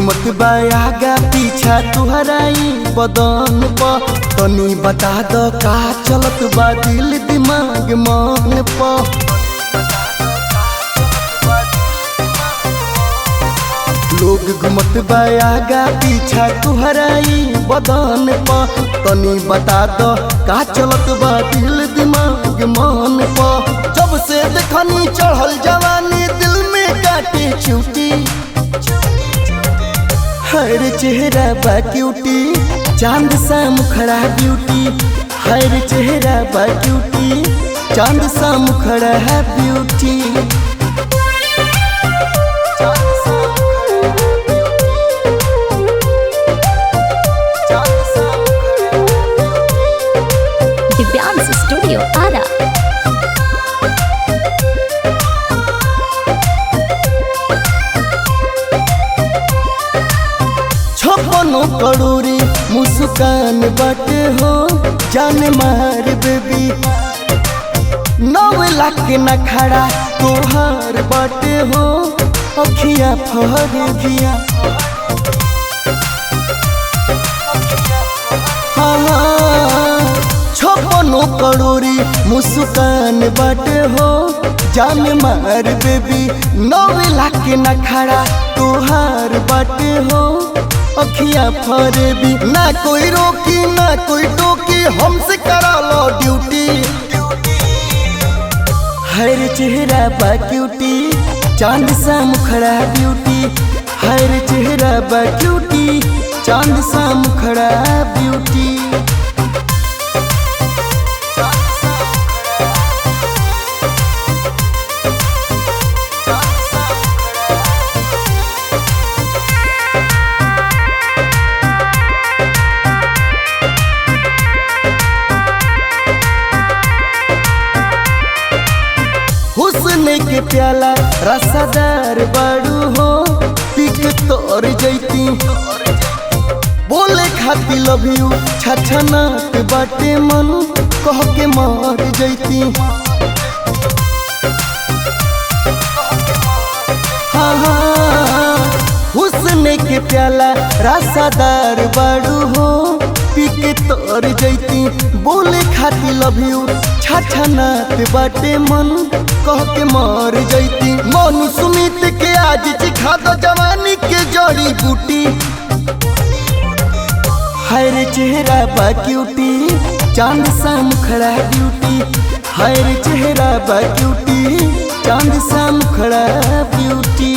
घुमत बा आगा पीछा तुहराई बदन प तनी बता द का चलत बा दिल दिमाग मन प। लोग घुमत बा आगा पीछा तुहराई बदन प तनी बता द का चलत बा दिल दिमाग मन प। जब से देखनी चढ़ल जवानी दिल में काटे छुटी, हर चेहरा बा क्यूटी चांद सा मुखड़ा ब्यूटी, हर चेहरा बा क्यूटी चांद सा मुखड़ा है ब्यूटी। दिव्यांश स्टूडियो आरा। छप्पनो करोड़ी मुस्कान बाटे हो जान मार बेबी, 9 लाख न खड़ा तोहार बाटे हो अखियाँ फहर गिया। छप्पनो करोड़ी मुस्कान बाटे हो जान मार बेबी, 9 लाख न खड़ा तोहार बाटे हो अखियाँ फरे भी। ना कोई रोकी ना कोई टोकी हमसे करा लो ड्यूटी, हर चेहरा बा क्यूटी चांद सा मुखड़ा ब्यूटी, हर चेहरा बा क्यूटी चांद सा मुखड़ा ब्यूटी। हुस्न के प्याला रसादार बाड़ू हो पिक तोर जैती, बोले खाती लव यू छछनात बाटे मन कह के मर जैती। हाँ हुस्न के प्याला रसादार बाड़ू हो पिक तोर जैती, बोले खाती लव यू छछनात बाटे मन कह के मर जैती। मनु सुमित के आज चिखा दो जवानी के जड़ी बूटी, हर चेहरा बा क्यूटी चांद सा मुखड़ा ब्यूटी, हर चेहरा बा क्यूटी चांद सा मुखड़ा ब्यूटी।